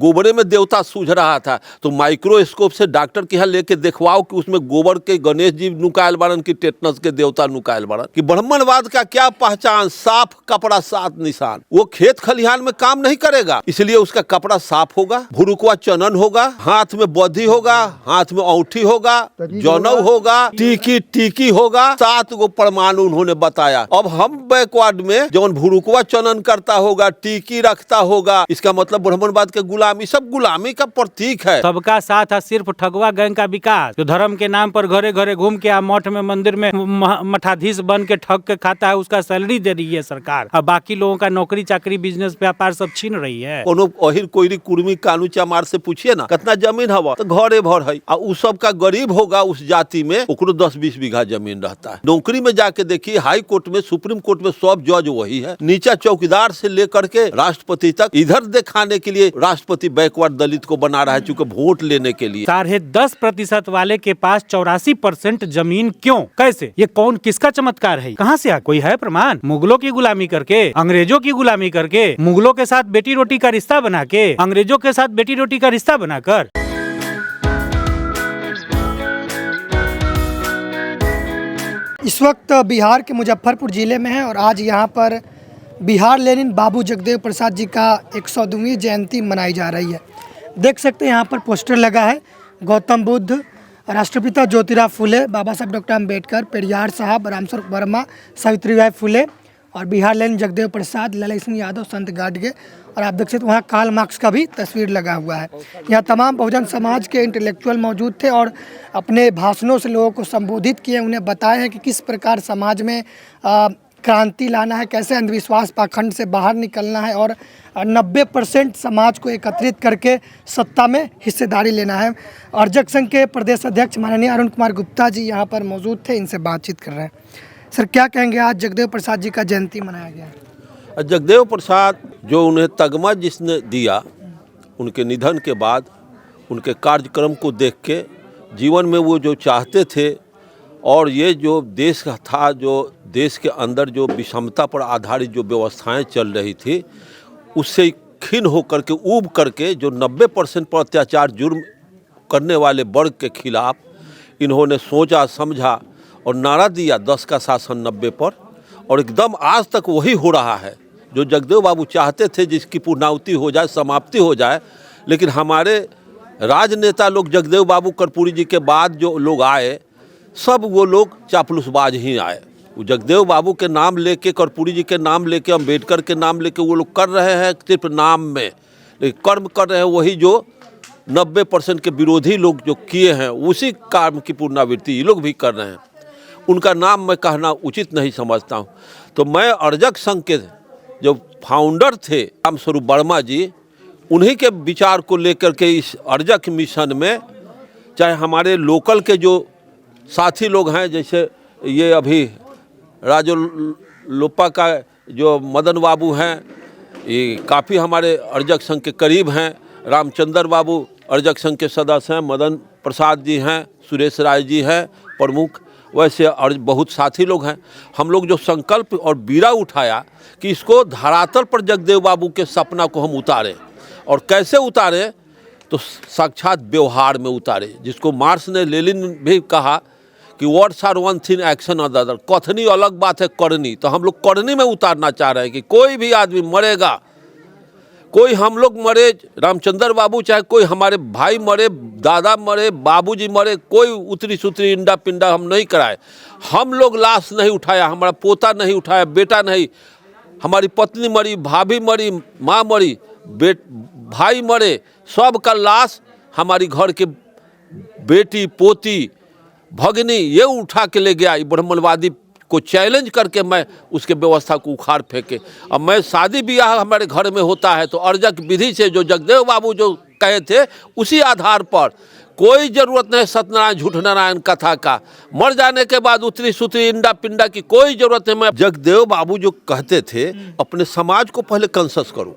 गोबरे में देवता सूझ रहा था, तो माइक्रोस्कोप से डॉक्टर के यहाँ लेके देखवाओ कि उसमें गोबर के गणेश जी नुकायल बारन की टेटनस के देवता नुकायल बारन। कि ब्राह्मणवाद का क्या पहचान, साफ कपड़ा सात निशान। वो खेत खलिहान में काम नहीं करेगा, इसलिए उसका कपड़ा साफ होगा, भुरुकवा चनन होगा, हाथ में बौद्धि होगा, हाथ में औंठी होगा, जनऊ होगा, टीकी होगा, 7 गो परमाणु उन्होंने बताया। अब हम बैकवर्ड में जौन भुरुकवा चनन करता होगा, टीकी रखता होगा, इसका मतलब ब्राह्मणवाद के गुलामी, सब गुलामी का प्रतीक है। सबका साथ है सिर्फ ठगवा गैंग का विकास, जो धर्म के नाम पर घरे घरे घूम के मठ में मंदिर में मठाधीश बन के ठग के खाता है, उसका सैलरी दे रही है सरकार, और बाकी लोगों का नौकरी चाकरी बिजनेस व्यापार सब छीन रही है। कोनो अहिर कोईरी कुर्मी कानू चमार से पूछिए ना कितना जमीन हवा, तो घरे भर है। और उस सब का गरीब होगा उस जाति में, ओकरो 10-20 बीघा जमीन रहता है। नौकरी में जाके देखिए, हाई कोर्ट में, सुप्रीम कोर्ट में सब जज वही है। नीचा चौकीदार से लेकर के राष्ट्रपति तक, इधर दिखाने के लिए राष्ट्रपति बैकवर्ड दलित को बना रहा है, चूंकि वोट लेने के लिए। 10.5% वाले के पास 84% जमीन क्यों, कैसे, ये कौन, किसका चमत्कार है, कहाँ से कोई है प्रमाण? मुगलों की गुलामी करके, अंग्रेजों की गुलामी करके, मुगलों के साथ बेटी रोटी का रिश्ता बना के, अंग्रेजों के साथ बेटी रोटी का रिश्ता बनाकर। इस वक्त बिहार के मुजफ्फरपुर जिले में है और आज यहाँ पर बिहार लेनिन बाबू जगदेव प्रसाद जी का 102वीं जयंती मनाई जा रही है। देख सकते हैं यहाँ पर पोस्टर लगा है, गौतम बुद्ध, राष्ट्रपिता ज्योतिराव फुले, बाबा साहब डॉक्टर अम्बेडकर, पेरियार साहब, रामस्वरूप वर्मा, सावित्रीबाई फुले और बिहार लेनिन जगदेव प्रसाद, लाला सिंह यादव, संत गाडगे। और आप देख सकते वहाँ कार्ल मार्क्स का भी तस्वीर लगा हुआ है। यहाँ तमाम बहुजन समाज के इंटेलेक्चुअल मौजूद थे और अपने भाषणों से लोगों को संबोधित किए, उन्हें बताए हैं कि किस प्रकार समाज में क्रांति लाना है, कैसे अंधविश्वास पाखंड से बाहर निकलना है और 90% समाज को एकत्रित करके सत्ता में हिस्सेदारी लेना है। अर्जक संघ के प्रदेश अध्यक्ष माननीय अरुण कुमार गुप्ता जी यहाँ पर मौजूद थे, इनसे बातचीत कर रहे हैं। सर, क्या कहेंगे, आज जगदेव प्रसाद जी का जयंती मनाया गया है। जगदेव प्रसाद, जो उन्हें तगमा जिसने दिया, उनके निधन के बाद उनके कार्यक्रम को देख के जीवन में वो जो चाहते थे, और ये जो देश का था, जो देश के अंदर जो विषमता पर आधारित जो व्यवस्थाएं चल रही थी, उससे खिन्न होकर के, ऊब करके, जो 90% पर अत्याचार जुर्म करने वाले वर्ग के खिलाफ इन्होंने सोचा समझा और नारा दिया 10 का शासन 90 पर। और एकदम आज तक वही हो रहा है जो जगदेव बाबू चाहते थे, जिसकी पूर्णाहुति हो जाए, समाप्ति हो जाए। लेकिन हमारे राजनेता लोग, जगदेव बाबू कर्पूरी जी के बाद जो लोग आए, सब वो लोग चापलूसबाज ही आए। वो जगदेव बाबू के नाम लेके, कर्पूरी जी के नाम लेके, अम्बेडकर के नाम लेके वो लोग कर रहे हैं सिर्फ नाम में, लेकिन कर्म कर रहे हैं वही जो 90% के विरोधी लोग जो किए हैं, उसी काम की पुनरावृत्ति ये लोग भी कर रहे हैं। उनका नाम मैं कहना उचित नहीं समझता हूँ। तो मैं अर्जक संघ के जो फाउंडर थे रामस्वरूप वर्मा जी, उन्हीं के विचार को लेकर के इस अर्जक मिशन में, चाहे हमारे लोकल के जो साथी लोग हैं, जैसे ये अभी राजो लोपा का जो मदन बाबू हैं, ये काफ़ी हमारे अर्जक संघ के करीब हैं। रामचंद्र बाबू अर्जक संघ के सदस्य हैं, मदन प्रसाद जी हैं, सुरेश राय जी हैं प्रमुख, वैसे और बहुत साथी लोग हैं। हम लोग जो संकल्प और बीड़ा उठाया कि इसको धरातल पर जगदेव बाबू के सपना को हम उतारें, और कैसे उतारें, तो साक्षात व्यवहार में उतारे, जिसको मार्क्स ने, लेनिन भी कहा कि words are one thing, action other. कथनी अलग बात है, करनी। तो हम लोग करनी में उतारना चाह रहे हैं कि कोई भी आदमी मरेगा, कोई हम लोग मरे, रामचंद्र बाबू चाहे कोई हमारे भाई मरे, दादा मरे, बाबूजी मरे, कोई उतरी सुतरी इंडा पिंडा हम नहीं कराए। हम लोग लाश नहीं उठाया, हमारा पोता नहीं उठाया, बेटा नहीं, हमारी पत्नी मरी, भाभी मरी, माँ मरी, भाई मरे, सब का लाश हमारी घर के बेटी, पोती, भगनी ये उठा के ले गया। ब्राह्मणवादी को चैलेंज करके मैं उसके व्यवस्था को उखाड़ फेंके। अब मैं शादी ब्याह हमारे घर में होता है तो अर्जक विधि से, जो जगदेव बाबू जो कहे थे, उसी आधार पर, कोई जरूरत नहीं सत्यनारायण झूठ नारायण कथा का, मर जाने के बाद उतरी सुतरी इंडा पिंडा की कोई जरूरत नहीं। मैं जगदेव बाबू जो कहते थे, अपने समाज को पहले कंसस करो।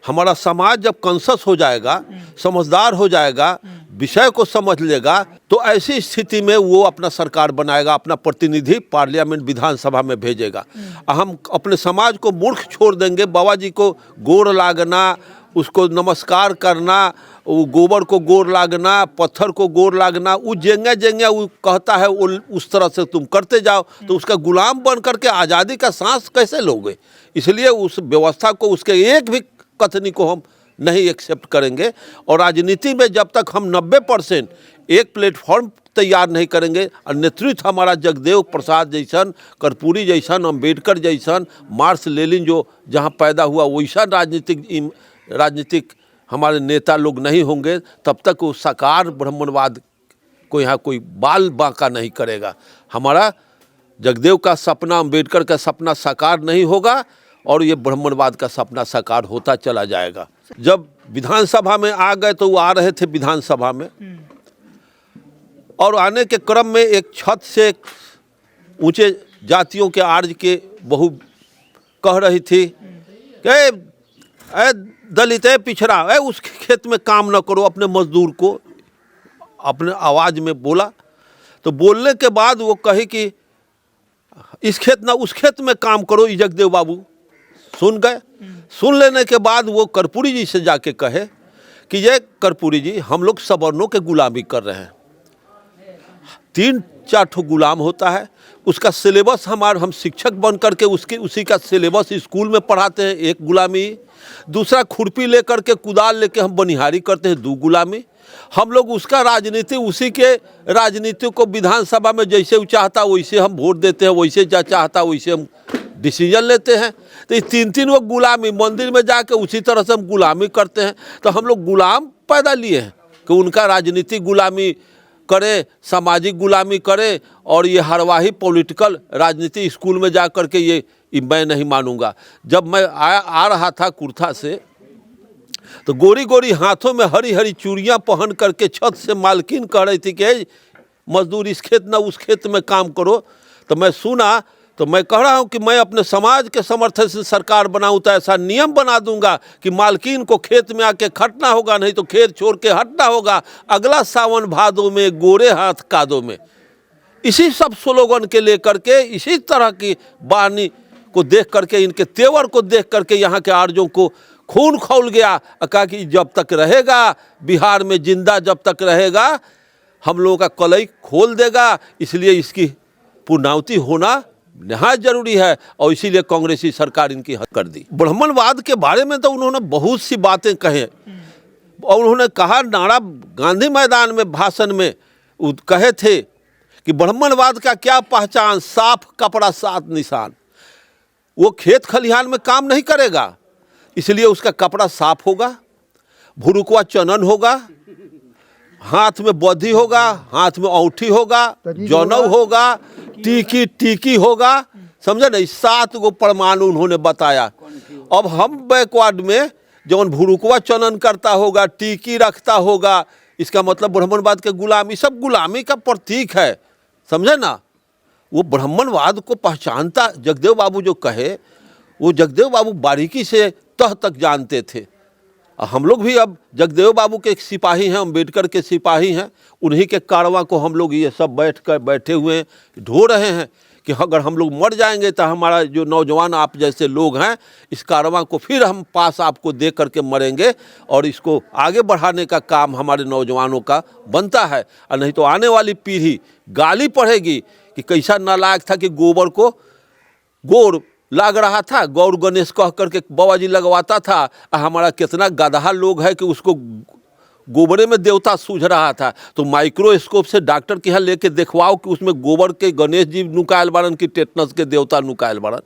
हमारा समाज जब कंसस हो जाएगा, समझदार हो जाएगा, विषय को समझ लेगा, तो ऐसी स्थिति में वो अपना सरकार बनाएगा, अपना प्रतिनिधि पार्लियामेंट विधानसभा में भेजेगा। हम अपने समाज को मूर्ख छोड़ देंगे, बाबा जी को गोड़ लागना, उसको नमस्कार करना, वो गोबर को गोर लागना, पत्थर को गोर लागना, वो जेंगे जेंगे वो कहता है वो उस तरह से तुम करते जाओ, तो उसका गुलाम बन करके आज़ादी का सांस कैसे लोगे। इसलिए उस व्यवस्था को, उसके एक भी कथनी को हम नहीं एक्सेप्ट करेंगे। और राजनीति में जब तक हम 90% एक प्लेटफॉर्म तैयार नहीं करेंगे, और नेतृत्व हमारा जगदेव प्रसाद जैसन, कर्पूरी जैसन, अम्बेडकर जैसन, मार्क्स लेनिन जो जहाँ पैदा हुआ वैसा राजनीतिक हमारे नेता लोग नहीं होंगे, तब तक वो साकार ब्राह्मणवाद को यहाँ कोई बाल बांका नहीं करेगा। हमारा जगदेव का सपना, अम्बेडकर का सपना साकार नहीं होगा और ये ब्राह्मणवाद का सपना साकार होता चला जाएगा। जब विधानसभा में आ गए तो वो आ रहे थे विधानसभा में, और आने के क्रम में एक छत से ऊंचे जातियों के आर्ज के बहू कह रही थी कि ए दलित है पिछड़ा, उस खेत में काम न करो, अपने मजदूर को अपने आवाज़ में बोला। तो बोलने के बाद वो कही कि इस खेत ना उस खेत में काम करो। जगदेव बाबू सुन गए। सुन लेने के बाद वो कर्पूरी जी से जाके कहे कि ये कर्पूरी जी, हम लोग सवर्णों के गुलामी कर रहे हैं, 3-4 ठो गुलाम होता है, उसका सिलेबस हम शिक्षक बन करके उसी का सिलेबस स्कूल में पढ़ाते हैं, 1 गुलामी। दूसरा खुरपी लेकर के कुदाल लेके हम बनिहारी करते हैं, 2 गुलामी। हम लोग उसका राजनीति, उसी के राजनीति को विधानसभा में जैसे वो चाहता वैसे हम वोट देते हैं, वैसे चाहता वैसे हम डिसीजन लेते हैं। तो ये 3-3 वो गुलामी, मंदिर में जाके उसी तरह से हम गुलामी करते हैं। तो हम लोग गुलाम पैदा लिए हैं कि उनका राजनीतिक गुलामी करे, सामाजिक गुलामी करे, और ये हरवाही पॉलिटिकल राजनीति स्कूल में जा कर के ये मैं नहीं मानूंगा। जब मैं आ रहा था कुर्था से, तो गोरी गोरी हाथों में हरी हरी चूड़ियाँ पहन करके छत से मालकिन कह रही थी कि मजदूर इस खेत ना उस खेत में काम करो। तो मैं सुना, तो मैं कह रहा हूँ कि मैं अपने समाज के समर्थन से सरकार बनाऊँ तो ऐसा नियम बना दूंगा कि मालकिन को खेत में आके खटना होगा, नहीं तो खेत छोड़ के हटना होगा। अगला सावन भादों में गोरे हाथ कादों में। इसी सब स्लोगन के लेकर के, इसी तरह की वाणी को देख करके, इनके तेवर को देख करके यहाँ के आर्यों को खून खौल गया। कहा कि जब तक रहेगा बिहार में जिंदा, जब तक रहेगा हम लोगों का कलई खोल देगा। इसलिए इसकी पूर्णाहुति होना नहायत जरूरी है, और इसीलिए कांग्रेसी सरकार इनकी हद कर दी। ब्राह्मणवाद के बारे में तो उन्होंने बहुत सी बातें कहे, और उन्होंने कहा, नारा गांधी मैदान में भाषण में कहे थे कि ब्राह्मणवाद का क्या पहचान, साफ कपड़ा 7 निशान। वो खेत खलिहान में काम नहीं करेगा, इसलिए उसका कपड़ा साफ होगा, भुरुकवा चनन होगा, हाथ में बौद्धि होगा, हाथ में औंठी होगा, जौनव होगा, टीकी होगा। समझे नहीं, 7 गो प्रमाण उन्होंने बताया। अब हम बैकवर्ड में जौन भुरुकवा चनन करता होगा, टीकी रखता होगा, इसका मतलब ब्राह्मणवाद के गुलामी, सब गुलामी का प्रतीक है। समझे ना, वो ब्राह्मणवाद को पहचानता जगदेव बाबू जो कहे, वो जगदेव बाबू बारीकी से तह तक जानते थे। हम लोग भी अब जगदेव बाबू के सिपाही हैं, अम्बेडकर के सिपाही हैं। उन्हीं के कारवां को हम लोग ये सब बैठे हुए ढो रहे हैं कि अगर हम लोग मर जाएंगे तो हमारा जो नौजवान आप जैसे लोग हैं, इस कारवां को फिर हम पास आपको दे करके मरेंगे, और इसको आगे बढ़ाने का काम हमारे नौजवानों का बनता है। और नहीं तो आने वाली पीढ़ी गाली पढ़ेगी कि कैसा नालायक था कि गोबर को गोर लाग रहा था, गौर गणेश कह करके बाबा जी लगवाता था। हमारा कितना गधा लोग है कि उसको गोबरे में देवता सूझ रहा था। तो माइक्रोस्कोप से डॉक्टर के यहाँ लेके देखवाओ कि उसमें गोबर के गणेश जी नुकायल बारन की टेटनस के देवता नुकायल बारन,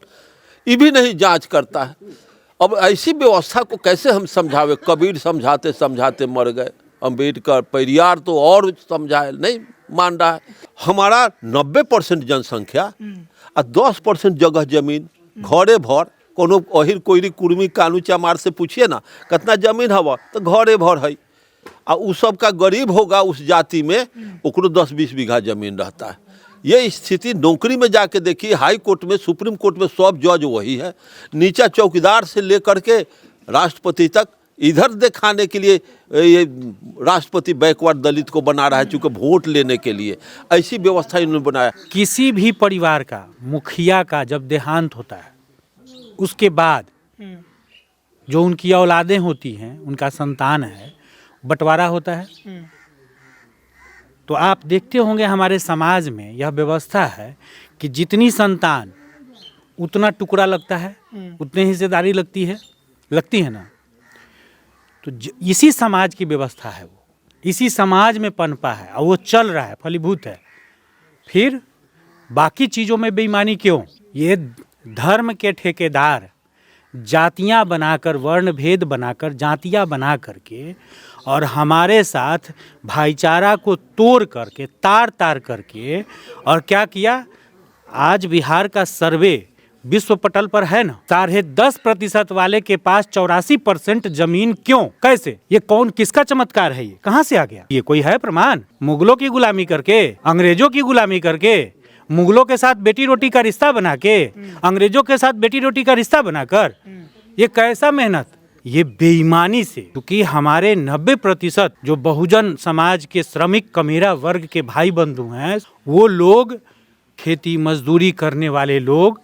ये भी नहीं जांच करता है। अब ऐसी व्यवस्था को कैसे हम समझावे। कबीर समझाते समझाते मर गए, अम्बेडकर, पेरियार तो और समझाए, नहीं मान रहा है। हमारा 90% जनसंख्या और 10% जगह जमीन, घरे भर। कोनो अहिर कोईरी कुर्मी कानू चमार से पूछिए ना कितना जमीन हवा, तो घरे भर है। और उस सब का गरीब होगा उस जाति में, ओकरो 10-20 बीघा जमीन रहता है। ये स्थिति नौकरी में जाके देखिए, हाई कोर्ट में, सुप्रीम कोर्ट में सब जज वही है। नीचा चौकीदार से लेकर के राष्ट्रपति तक, इधर दिखाने के लिए ये राष्ट्रपति बैकवर्ड दलित को बना रहा है, चूँकि वोट लेने के लिए ऐसी व्यवस्था इन्होंने बनाया। किसी भी परिवार का मुखिया का जब देहांत होता है, उसके बाद जो उनकी औलादें होती हैं, उनका संतान है, बंटवारा होता है। तो आप देखते होंगे हमारे समाज में यह व्यवस्था है कि जितनी संतान उतना टुकड़ा लगता है, उतनी हिस्सेदारी लगती है ना। तो इसी समाज की व्यवस्था है, वो इसी समाज में पनपा है और वो चल रहा है, फलीभूत है। फिर बाकी चीज़ों में बेईमानी क्यों? ये धर्म के ठेकेदार जातियां बनाकर, वर्ण भेद बनाकर, जातियां बना करके और हमारे साथ भाईचारा को तोड़ करके, तार करके, और क्या किया? आज बिहार का सर्वे विश्व पटल पर है ना, 10.5% वाले के पास 84% जमीन क्यों? कैसे? ये कौन, किसका चमत्कार है? ये कहाँ से आ गया? ये कोई है प्रमाण? मुगलों की गुलामी करके, अंग्रेजों की गुलामी करके, मुगलों के साथ बेटी रोटी का रिश्ता बना के, अंग्रेजों के साथ बेटी रोटी का रिश्ता बनाकर, ये कैसा मेहनत? ये बेईमानी से। क्योंकि हमारे 90% जो बहुजन समाज के श्रमिक कमेरा वर्ग के भाई बंधु हैं, वो लोग खेती मजदूरी करने वाले लोग,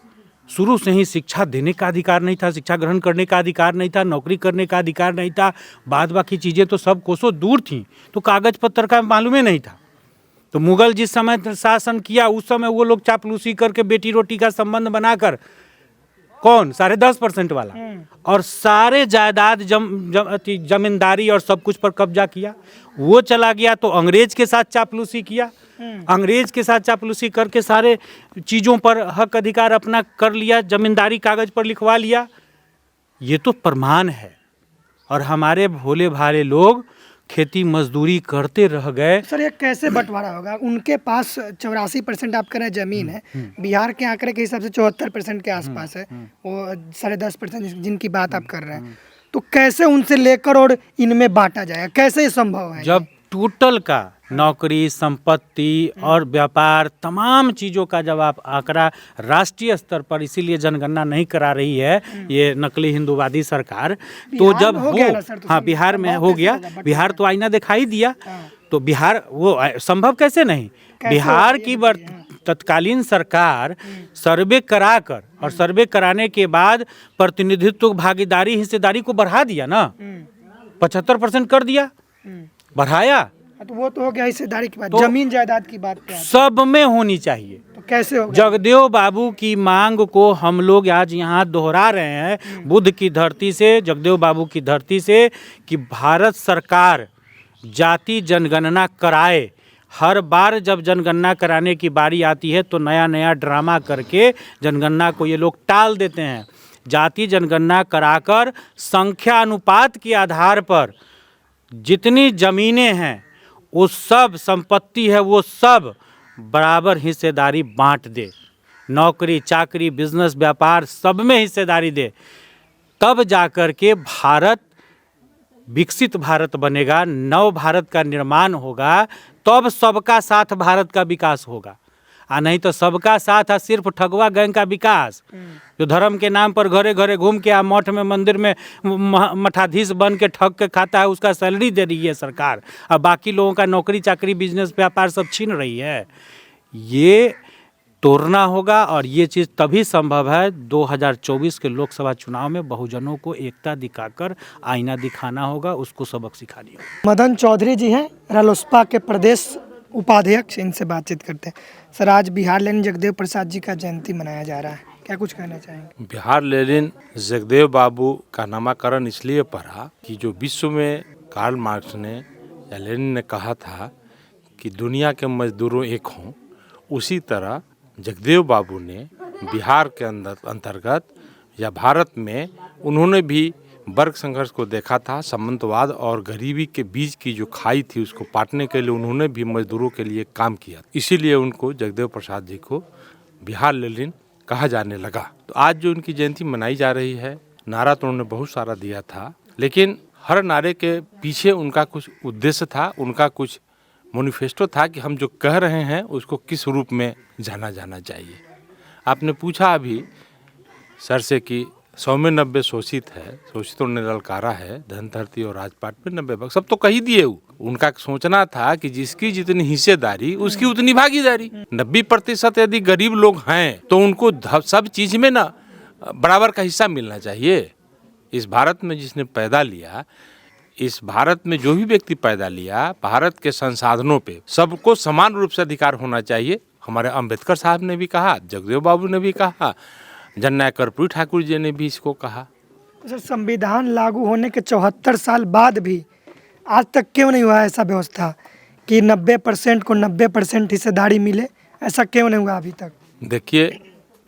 शुरू से ही शिक्षा देने का अधिकार नहीं था, शिक्षा ग्रहण करने का अधिकार नहीं था, नौकरी करने का अधिकार नहीं था, बाद बाकी चीज़ें तो सब कोसों दूर थीं, तो कागज पत्तर का मालूम ही नहीं था। तो मुगल जिस समय शासन किया उस समय वो लोग चापलूसी करके बेटी रोटी का संबंध बनाकर, कौन? 10.5% वाला, और सारे जायदाद जमींदारी और सब कुछ पर कब्जा किया। वो चला गया तो अंग्रेज के साथ चापलूसी किया, अंग्रेज के साथ चापलूसी करके सारे चीज़ों पर हक अधिकार अपना कर लिया, जमींदारी कागज पर लिखवा लिया। ये तो प्रमाण है। और हमारे भोले भाले लोग खेती मजदूरी करते रह गए। सर ये कैसे बंटवारा होगा? उनके पास 84% आप कह रहे हैं जमीन है, बिहार के आंकड़े के हिसाब से 74% के आसपास है, वो 10.5% जिनकी बात आप कर रहे हैं, तो कैसे उनसे लेकर और इनमें बांटा जाएगा? कैसे ये संभव है? जब टोटल का नौकरी, संपत्ति और व्यापार, तमाम चीज़ों का जब आप आंकड़ा राष्ट्रीय स्तर पर, इसीलिए जनगणना नहीं करा रही है ये नकली हिंदूवादी सरकार, तो जब हो, हाँ बिहार में हो गया, बिहार तो आईना दिखाई दिया, तो बिहार वो संभव कैसे नहीं? बिहार की तत्कालीन सरकार सर्वे कराकर, और सर्वे कराने के बाद प्रतिनिधित्व, भागीदारी, हिस्सेदारी को बढ़ा दिया ना, 75% कर दिया, बढ़ाया। तो वो तो हो गया हिस्सेदारी की बात, तो जमीन जायदाद की बात क्या है? सब में होनी चाहिए। तो कैसे होगा? जगदेव बाबू की मांग को हम लोग आज यहाँ दोहरा रहे हैं, बुद्ध की धरती से, जगदेव बाबू की धरती से, कि भारत सरकार जाति जनगणना कराए। हर बार जब जनगणना कराने की बारी आती है तो नया नया ड्रामा करके जनगणना को ये लोग टाल देते हैं। जाति जनगणना कराकर संख्या अनुपात के आधार पर जितनी ज़मीनें हैं, वो सब संपत्ति है, वो सब बराबर हिस्सेदारी बांट दे। नौकरी चाकरी, बिजनेस, व्यापार, सब में हिस्सेदारी दे। तब जाकर के भारत विकसित भारत बनेगा, नव भारत का निर्माण होगा, तब सबका साथ भारत का विकास होगा। नहीं तो सबका साथ है सिर्फ ठगवा गैंग का विकास, जो धर्म के नाम पर घरे घरे घूम के मठ में, मंदिर में मठाधीश बन के ठग के खाता है, उसका सैलरी दे रही है सरकार, और बाकी लोगों का नौकरी चाकरी, बिजनेस, व्यापार सब छीन रही है। ये तोड़ना होगा, और ये चीज़ तभी संभव है 2024 के लोकसभा चुनाव में बहुजनों को एकता दिखाकर आईना दिखाना होगा, उसको सबक सिखानी होगा। मदन चौधरी जी हैं, रालोसपा के प्रदेश उपाध्यक्ष, इनसे बातचीत करते हैं। सर आज बिहार लेनिन जगदेव प्रसाद जी का जयंती मनाया जा रहा है, क्या कुछ कहना चाहेंगे? बिहार लेनिन जगदेव बाबू का नामकरण इसलिए पड़ा कि जो विश्व में कार्ल मार्क्स ने या लेनिन ने कहा था कि दुनिया के मजदूरों एक हों, उसी तरह जगदेव बाबू ने बिहार के अंतर्गत या भारत में उन्होंने भी वर्ग संघर्ष को देखा था। सामंतवाद और गरीबी के बीच की जो खाई थी उसको पाटने के लिए उन्होंने भी मजदूरों के लिए काम किया, इसीलिए उनको जगदेव प्रसाद जी को बिहार लेनिन कहा जाने लगा। तो आज जो उनकी जयंती मनाई जा रही है, नारा तो उन्होंने बहुत सारा दिया था, लेकिन हर नारे के पीछे उनका कुछ उद्देश्य था, उनका कुछ मैनिफेस्टो था कि हम जो कह रहे हैं उसको किस रूप में जाना जाना चाहिए। आपने पूछा अभी सर से कि 100 में 90 शोषित है, शोषितों ने ललकारा है, धनधरती और राजपाट पे 90 भाग, सब तो कही दिए। उनका सोचना था कि जिसकी जितनी हिस्सेदारी उसकी उतनी भागीदारी। 90% यदि गरीब लोग हैं तो उनको सब चीज में ना बराबर का हिस्सा मिलना चाहिए। इस भारत में जिसने पैदा लिया, इस भारत में जो भी व्यक्ति पैदा लिया, भारत के संसाधनों पे सबको समान रूप से अधिकार होना चाहिए। हमारे अंबेडकर साहब ने भी कहा, जगदेव बाबू ने भी कहा, जननायक कर्पूरी ठाकुर जी ने भी इसको कहा। सर, संविधान लागू होने के 74 साल बाद भी आज तक क्यों नहीं हुआ ऐसा व्यवस्था कि 90% को 90% हिस्सेदारी मिले? ऐसा क्यों नहीं हुआ अभी तक? देखिए,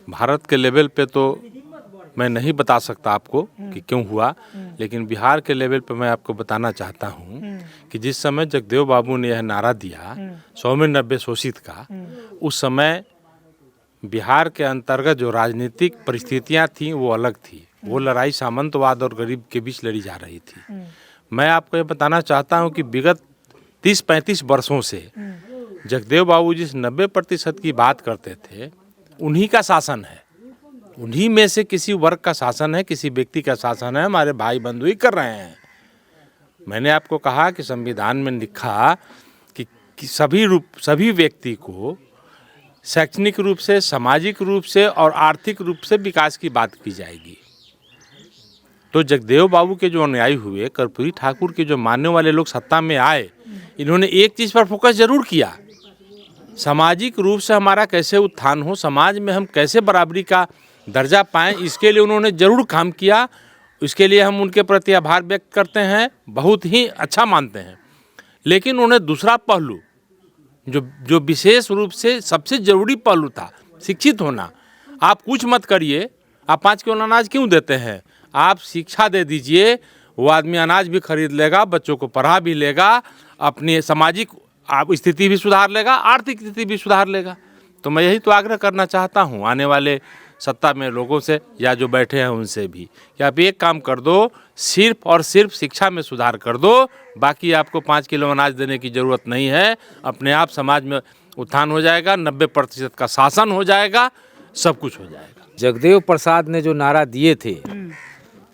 भारत के लेवल पे तो मैं नहीं बता सकता आपको कि क्यों हुआ, लेकिन बिहार के लेवल पे मैं आपको बताना चाहता हूँ कि जिस समय जगदेव बाबू ने यह नारा दिया 100 में 90 शोषित का, उस समय बिहार के अंतर्गत जो राजनीतिक परिस्थितियाँ थीं वो अलग थी। वो लड़ाई सामंतवाद और गरीब के बीच लड़ी जा रही थी। मैं आपको ये बताना चाहता हूँ कि विगत 30-35 वर्षों से जगदेव बाबू जिस 90% की बात करते थे, उन्हीं का शासन है, उन्हीं में से किसी वर्ग का शासन है, किसी व्यक्ति का शासन है। हमारे भाई बंधु ही कर रहे हैं। मैंने आपको कहा कि संविधान में लिखा कि सभी व्यक्ति को शैक्षणिक रूप से, सामाजिक रूप से और आर्थिक रूप से विकास की बात की जाएगी। तो जगदेव बाबू के जो अनुयायी हुए, कर्पूरी ठाकुर के जो मानने वाले लोग सत्ता में आए, इन्होंने एक चीज़ पर फोकस जरूर किया, सामाजिक रूप से हमारा कैसे उत्थान हो, समाज में हम कैसे बराबरी का दर्जा पाएं, इसके लिए उन्होंने ज़रूर काम किया। इसके लिए हम उनके प्रति आभार व्यक्त करते हैं, बहुत ही अच्छा मानते हैं। लेकिन उन्होंने दूसरा पहलू जो विशेष रूप से सबसे ज़रूरी पहलू था, शिक्षित होना। आप कुछ मत करिए, आप 5 किलो अनाज क्यों देते हैं, आप शिक्षा दे दीजिए, वो आदमी अनाज भी खरीद लेगा, बच्चों को पढ़ा भी लेगा, अपनी सामाजिक स्थिति भी सुधार लेगा, आर्थिक स्थिति भी सुधार लेगा। तो मैं यही तो आग्रह करना चाहता हूँ आने वाले सत्ता में लोगों से, या जो बैठे हैं उनसे भी, कि आप एक काम कर दो, सिर्फ और सिर्फ शिक्षा में सुधार कर दो, बाकी आपको 5 किलो अनाज देने की ज़रूरत नहीं है। अपने आप समाज में उत्थान हो जाएगा, 90% का शासन हो जाएगा, सब कुछ हो जाएगा। जगदेव प्रसाद ने जो नारा दिए थे,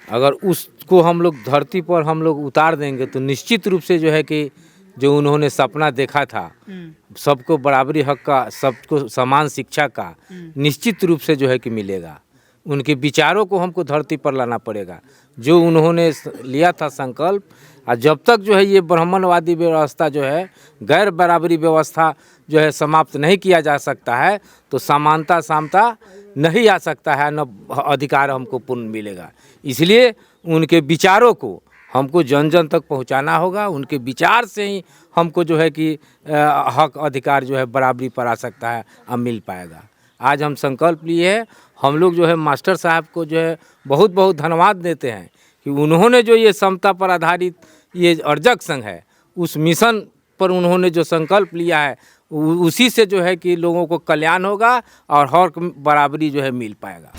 अगर उसको हम लोग धरती पर हम लोग उतार देंगे तो निश्चित रूप से जो है कि जो उन्होंने सपना देखा था सबको बराबरी हक का, सबको समान शिक्षा का, निश्चित रूप से जो है कि मिलेगा। उनके विचारों को हमको धरती पर लाना पड़ेगा, जो उन्होंने लिया था संकल्प। और जब तक जो है ये ब्राह्मणवादी व्यवस्था जो है, गैर बराबरी व्यवस्था जो है समाप्त नहीं किया जा सकता है, तो समानता सामता नहीं आ सकता है, न अधिकार हमको पूर्ण मिलेगा। इसलिए उनके विचारों को हमको जन जन तक पहुंचाना होगा। उनके विचार से ही हमको जो है कि हक अधिकार जो है बराबरी पर आ सकता है और मिल पाएगा। आज हम संकल्प लिए हैं, हम लोग जो है मास्टर साहब को जो है बहुत बहुत धन्यवाद देते हैं कि उन्होंने जो ये समता पर आधारित ये अर्जक संघ है, उस मिशन पर उन्होंने जो संकल्प लिया है, उसी से जो है कि लोगों को कल्याण होगा और हक बराबरी जो है मिल पाएगा।